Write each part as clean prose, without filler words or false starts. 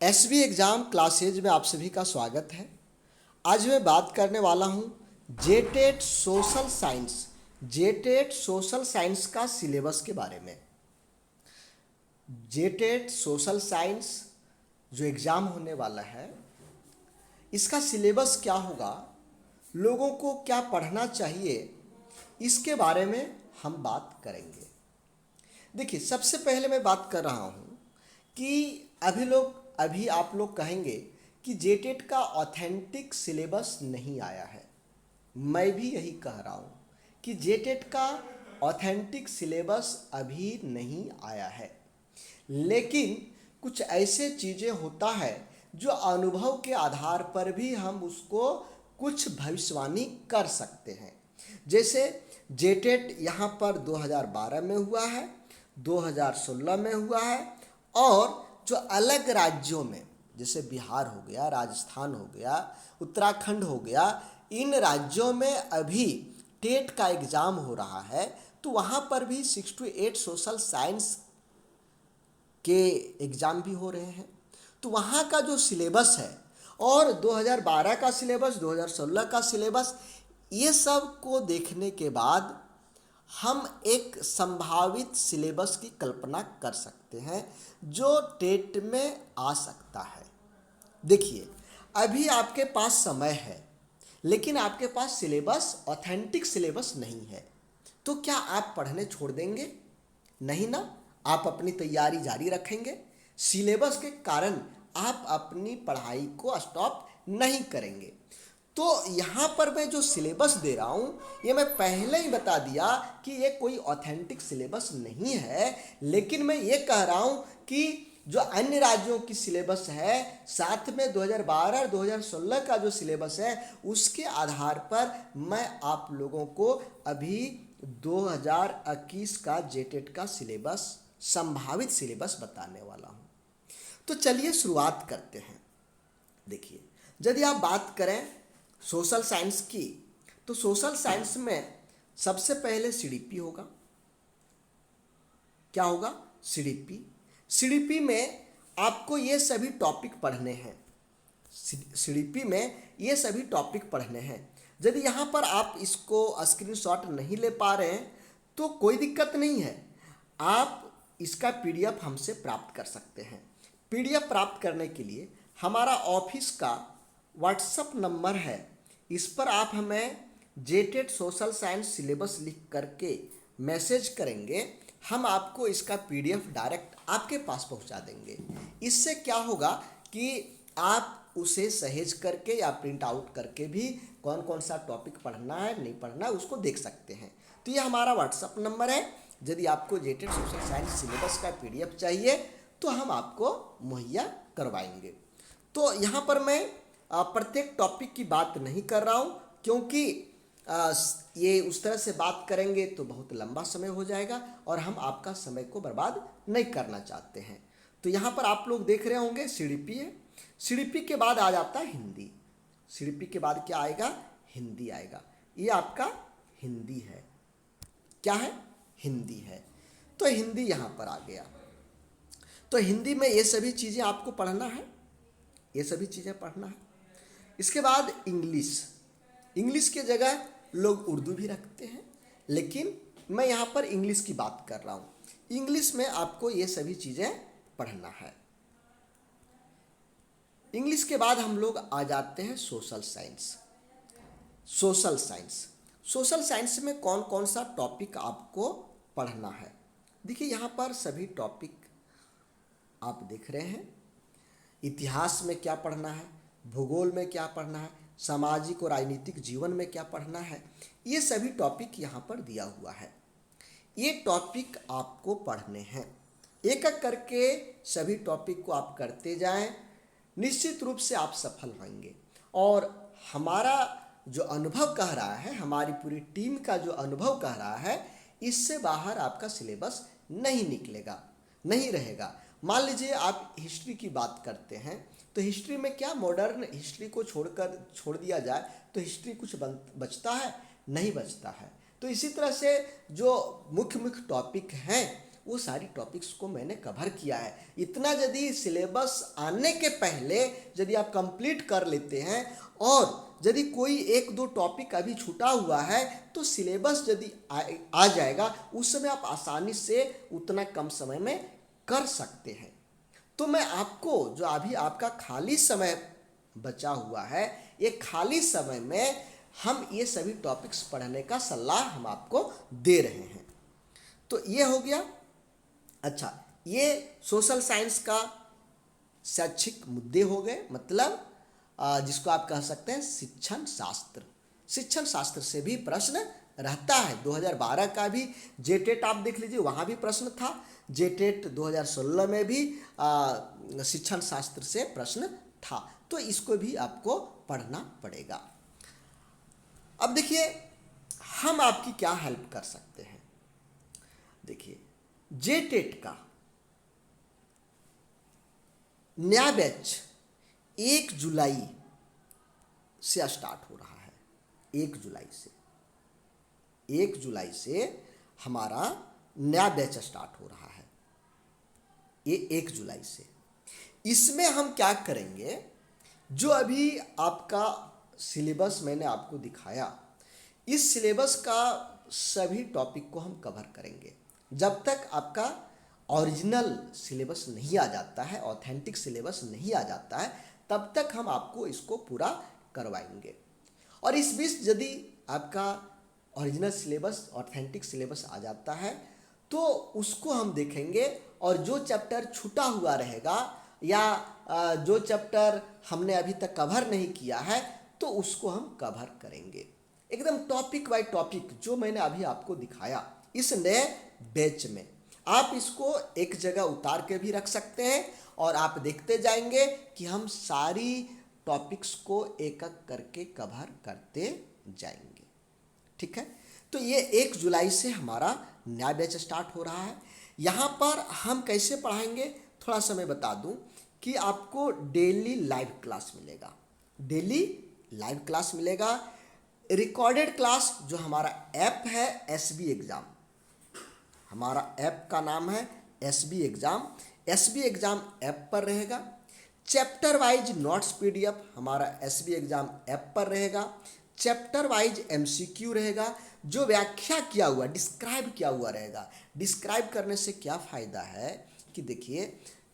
SB exam classes में आप सभी का स्वागत है। आज मैं बात करने वाला हूँ जेटेट सोशल साइंस का सिलेबस के बारे में। जेटेट सोशल साइंस जो एग्ज़ाम होने वाला है, इसका सिलेबस क्या होगा, लोगों को क्या पढ़ना चाहिए, इसके बारे में हम बात करेंगे। देखिए, सबसे पहले मैं बात कर रहा हूँ कि अभी आप लोग कहेंगे कि जेटेट का ऑथेंटिक सिलेबस नहीं आया है। मैं भी यही कह रहा हूँ कि जेटेट का ऑथेंटिक सिलेबस अभी नहीं आया है, लेकिन कुछ ऐसे चीज़ें होता है जो अनुभव के आधार पर भी हम उसको कुछ भविष्यवाणी कर सकते हैं। जैसे जेटेट यहाँ पर 2012 में हुआ है, 2016 में हुआ है, और जो अलग राज्यों में जैसे बिहार हो गया, राजस्थान हो गया, उत्तराखंड हो गया, इन राज्यों में अभी टेट का एग्ज़ाम हो रहा है, तो वहाँ पर भी 6 to 8 सोशल साइंस के एग्ज़ाम भी हो रहे हैं। तो वहाँ का जो सिलेबस है और 2012 का सिलेबस, 2016 का सिलेबस, ये सब को देखने के बाद हम एक संभावित सिलेबस की कल्पना कर सकते हैं जो टेट में आ सकता है। देखिए, अभी आपके पास समय है, लेकिन आपके पास सिलेबस, ऑथेंटिक सिलेबस नहीं है, तो क्या आप पढ़ने छोड़ देंगे? नहीं ना, आप अपनी तैयारी जारी रखेंगे। सिलेबस के कारण आप अपनी पढ़ाई को स्टॉप नहीं करेंगे। तो यहाँ पर मैं जो सिलेबस दे रहा हूँ, ये मैं पहले ही बता दिया कि ये कोई ऑथेंटिक सिलेबस नहीं है, लेकिन मैं ये कह रहा हूँ कि जो अन्य राज्यों की सिलेबस है, साथ में 2012 और 2016 का जो सिलेबस है, उसके आधार पर मैं आप लोगों को अभी 2021 का जेटेट का सिलेबस, संभावित सिलेबस बताने वाला हूँ। तो चलिए शुरुआत करते हैं। देखिए, यदि आप बात करें सोशल साइंस की, तो सोशल साइंस में सबसे पहले सीडीपी होगा। क्या होगा? सीडीपी। सीडीपी में आपको ये सभी टॉपिक पढ़ने हैं। सीडीपी में ये सभी टॉपिक पढ़ने हैं। यदि यहाँ पर आप इसको स्क्रीनशॉट नहीं ले पा रहे हैं तो कोई दिक्कत नहीं है, आप इसका पीडीएफ हमसे प्राप्त कर सकते हैं। पीडीएफ प्राप्त करने के लिए हमारा ऑफिस का व्हाट्सएप नंबर है, इस पर आप हमें जेटेट सोशल साइंस सिलेबस लिख करके मैसेज करेंगे, हम आपको इसका पीडीएफ डायरेक्ट आपके पास पहुंचा देंगे। इससे क्या होगा कि आप उसे सहेज करके या प्रिंट आउट करके भी कौन कौन सा टॉपिक पढ़ना है, नहीं पढ़ना है, उसको देख सकते हैं। तो ये हमारा व्हाट्सएप नंबर है। यदि आपको जेटेट सोशल साइंस सिलेबस का पीडीएफ चाहिए तो हम आपको मुहैया करवाएंगे। तो यहाँ पर मैं प्रत्येक टॉपिक की बात नहीं कर रहा हूँ, क्योंकि ये उस तरह से बात करेंगे तो बहुत लंबा समय हो जाएगा और हम आपका समय को बर्बाद नहीं करना चाहते हैं। तो यहाँ पर आप लोग देख रहे होंगे सीडीपी है। सीडीपी के बाद आ जाता है हिंदी। सीडीपी के बाद क्या आएगा? हिंदी आएगा। ये आपका हिंदी है। क्या है? हिंदी है। तो हिंदी यहाँ पर आ गया। तो हिंदी में ये सभी चीज़ें आपको पढ़ना है, ये सभी चीज़ें पढ़ना है। इसके बाद इंग्लिश। इंग्लिश के जगह लोग उर्दू भी रखते हैं, लेकिन मैं यहाँ पर इंग्लिश की बात कर रहा हूँ। इंग्लिश में आपको ये सभी चीज़ें पढ़ना है। इंग्लिश के बाद हम लोग आ जाते हैं social science. Social science, social science में कौन कौन सा टॉपिक आपको पढ़ना है? देखिए, यहाँ पर सभी टॉपिक आप देख रहे हैं। इतिहास में क्या पढ़ना है, भूगोल में क्या पढ़ना है, सामाजिक और राजनीतिक जीवन में क्या पढ़ना है, ये सभी टॉपिक यहाँ पर दिया हुआ है। ये टॉपिक आपको पढ़ने हैं। एक एक करके सभी टॉपिक को आप करते जाएं, निश्चित रूप से आप सफल होंगे। और हमारा जो अनुभव कह रहा है, हमारी पूरी टीम का जो अनुभव कह रहा है, इससे बाहर आपका सिलेबस नहीं निकलेगा, नहीं रहेगा। मान लीजिए आप हिस्ट्री की बात करते हैं, तो हिस्ट्री में क्या मॉडर्न हिस्ट्री को छोड़ दिया जाए तो हिस्ट्री कुछ बचता है? नहीं बचता है। तो इसी तरह से जो मुख्य मुख्य टॉपिक हैं वो सारी टॉपिक्स को मैंने कवर किया है। इतना यदि सिलेबस आने के पहले यदि आप कंप्लीट कर लेते हैं और यदि कोई एक दो टॉपिक अभी छूटा हुआ है तो सिलेबस यदि आ जाएगा उस समय आप आसानी से उतना कम समय में कर सकते हैं। तो मैं आपको जो अभी आपका खाली समय बचा हुआ है, ये खाली समय में हम ये सभी टॉपिक्स पढ़ने का सलाह हम आपको दे रहे हैं। तो ये हो गया। अच्छा, ये सोशल साइंस का शैक्षिक मुद्दे हो गए, मतलब जिसको आप कह सकते हैं शिक्षण शास्त्र। शिक्षण शास्त्र से भी प्रश्न रहता है। 2012 का भी जेटेट आप देख लीजिए, वहाँ भी प्रश्न था। जेटेट 2016 में भी शिक्षण शास्त्र से प्रश्न था, तो इसको भी आपको पढ़ना पड़ेगा। अब देखिए हम आपकी क्या हेल्प कर सकते हैं। देखिए जेटेट का नया बैच 1 जुलाई से स्टार्ट हो रहा है। 1 जुलाई से हमारा नया बैच स्टार्ट हो रहा है। ये 1 जुलाई से। इसमें हम क्या करेंगे, जो अभी आपका सिलेबस मैंने आपको दिखाया, इस सिलेबस का सभी टॉपिक को हम कवर करेंगे। जब तक आपका ओरिजिनल सिलेबस नहीं आ जाता है, ऑथेंटिक सिलेबस नहीं आ जाता है, तब तक हम आपको इसको पूरा करवाएंगे। और इस बीच यदि आपका ओरिजिनल सिलेबस, ऑथेंटिक सिलेबस आ जाता है तो उसको हम देखेंगे, और जो चैप्टर छूटा हुआ रहेगा या जो चैप्टर हमने अभी तक कवर नहीं किया है तो उसको हम कवर करेंगे एकदम टॉपिक बाय टॉपिक, जो मैंने अभी आपको दिखाया। इस नए बैच में आप इसको एक जगह उतार के भी रख सकते हैं और आप देखते जाएंगे कि हम सारी टॉपिक्स को एक एक करके कवर करते जाएंगे। ठीक है, तो ये 1 जुलाई से हमारा नया बैच स्टार्ट हो रहा है। यहाँ पर हम कैसे पढ़ाएंगे, थोड़ा सा मैं बता दूं कि आपको डेली लाइव क्लास मिलेगा। डेली लाइव क्लास मिलेगा। रिकॉर्डेड क्लास जो हमारा ऐप है SB एग्ज़ाम, हमारा ऐप का नाम है SB exam. SB exam app पर रहेगा। चैप्टर वाइज नोट्स PDF हमारा SB एग्ज़ाम ऐप पर रहेगा। चैप्टर वाइज MCQ रहेगा, जो व्याख्या किया हुआ, डिस्क्राइब किया हुआ रहेगा। डिस्क्राइब करने से क्या फ़ायदा है कि देखिए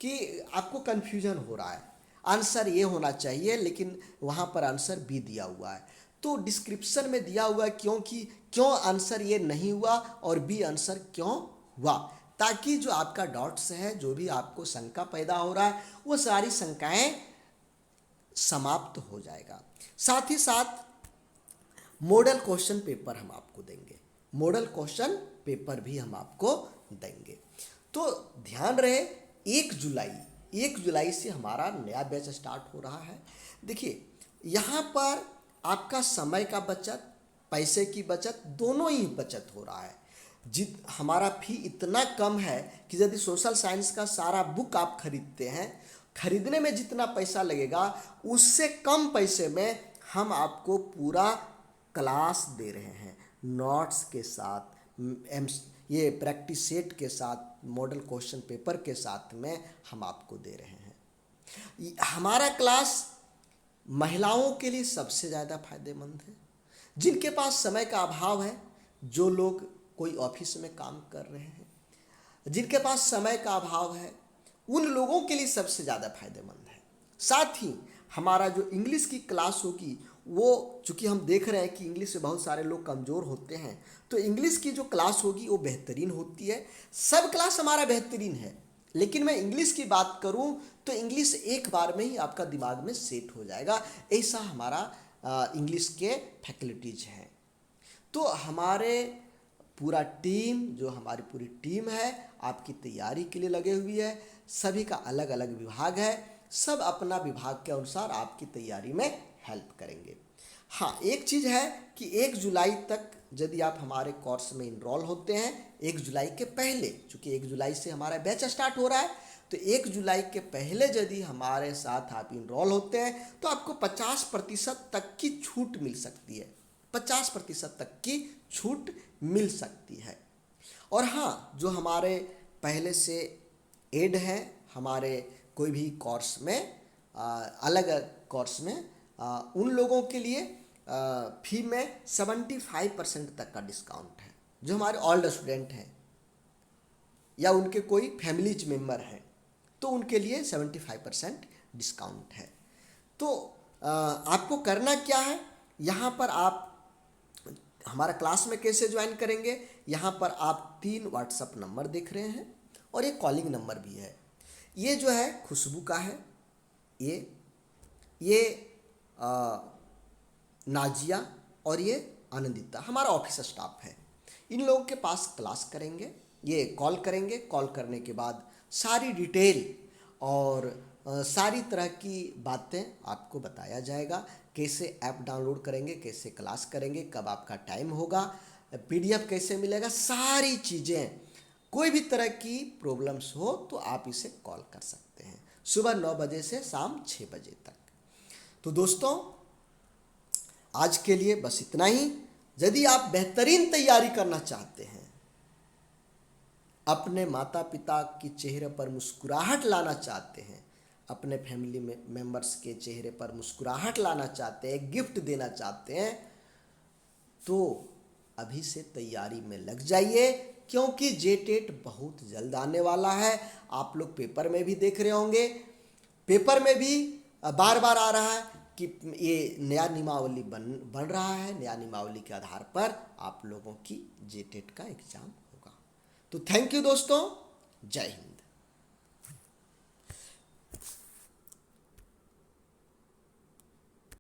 कि आपको कन्फ्यूजन हो रहा है, आंसर ये होना चाहिए लेकिन वहाँ पर आंसर B दिया हुआ है, तो डिस्क्रिप्शन में दिया हुआ है क्यों आंसर ये नहीं हुआ और B आंसर क्यों हुआ, ताकि जो आपका डाउट्स है, जो भी आपको शंका पैदा हो रहा है, वो सारी शंकाएं समाप्त हो जाएगा। साथ ही साथ मॉडल क्वेश्चन पेपर हम आपको देंगे। मॉडल क्वेश्चन पेपर भी हम आपको देंगे। तो ध्यान रहे 1 जुलाई से हमारा नया बैच स्टार्ट हो रहा है। देखिए यहाँ पर आपका समय का बचत, पैसे की बचत, दोनों ही बचत हो रहा है। हमारा फी इतना कम है कि यदि सोशल साइंस का सारा बुक आप खरीदते हैं, खरीदने में जितना पैसा लगेगा उससे कम पैसे में हम आपको पूरा क्लास दे रहे हैं। नोट्स के साथ, ये प्रैक्टिस सेट के साथ, मॉडल क्वेश्चन पेपर के साथ में हम आपको दे रहे हैं। हमारा क्लास महिलाओं के लिए सबसे ज़्यादा फायदेमंद है। जिनके पास समय का अभाव है, जो लोग कोई ऑफिस में काम कर रहे हैं, जिनके पास समय का अभाव है, उन लोगों के लिए सबसे ज़्यादा फायदेमंद है। साथ ही हमारा जो इंग्लिश की क्लास होगी, वो चूँकि हम देख रहे हैं कि इंग्लिश से बहुत सारे लोग कमज़ोर होते हैं, तो इंग्लिश की जो क्लास होगी वो बेहतरीन होती है। सब क्लास हमारा बेहतरीन है, लेकिन मैं इंग्लिश की बात करूं तो इंग्लिश एक बार में ही आपका दिमाग में सेट हो जाएगा, ऐसा हमारा इंग्लिश के फैकल्टीज हैं। तो हमारे पूरा टीम, जो हमारी पूरी टीम है, आपकी तैयारी के लिए लगे हुई है। सभी का अलग अलग विभाग है, सब अपना विभाग के अनुसार आपकी तैयारी में हेल्प करेंगे। हाँ, एक चीज़ है कि 1 जुलाई तक यदि आप हमारे कोर्स में इनरोल होते हैं, 1 जुलाई के पहले, चूँकि 1 जुलाई से हमारा बैच स्टार्ट हो रहा है, तो 1 जुलाई के पहले यदि हमारे साथ आप इनरोल होते हैं तो आपको 50% तक की छूट मिल सकती है। 50% तक की छूट मिल सकती है। और हाँ, जो हमारे पहले से ऐड है हमारे कोई भी कोर्स में, अलग कोर्स में, उन लोगों के लिए फी में 75% तक का डिस्काउंट है। जो हमारे ओल्ड स्टूडेंट हैं या उनके कोई फैमिलीज मेम्बर हैं तो उनके लिए 75% डिस्काउंट है। तो आपको करना क्या है, यहाँ पर आप हमारा क्लास में कैसे ज्वाइन करेंगे, यहाँ पर आप 3 व्हाट्सअप नंबर देख रहे हैं और एक कॉलिंग नंबर भी है। ये जो है खुशबू का है, ये नाजिया और ये आनंदिता हमारा ऑफिस स्टाफ है। इन लोगों के पास क्लास करेंगे, ये कॉल करेंगे। कॉल करने के बाद सारी डिटेल और सारी तरह की बातें आपको बताया जाएगा। कैसे ऐप डाउनलोड करेंगे, कैसे क्लास करेंगे, कब आपका टाइम होगा, पीडीएफ कैसे मिलेगा, सारी चीज़ें। कोई भी तरह की प्रॉब्लम्स हो तो आप इसे कॉल कर सकते हैं सुबह 9 बजे से शाम 6 बजे तक। तो दोस्तों आज के लिए बस इतना ही। यदि आप बेहतरीन तैयारी करना चाहते हैं, अपने माता पिता के चेहरे पर मुस्कुराहट लाना चाहते हैं, अपने फैमिली में मेंबर्स के चेहरे पर मुस्कुराहट लाना चाहते हैं, गिफ्ट देना चाहते हैं, तो अभी से तैयारी में लग जाइए, क्योंकि जेटेट बहुत जल्द आने वाला है। आप लोग पेपर में भी देख रहे होंगे, पेपर में भी बार बार आ रहा है कि ये नया नियमावली बन रहा है। नया नियमावली के आधार पर आप लोगों की जेटेट का एग्ज़ाम होगा। तो थैंक यू दोस्तों, जय हिंद।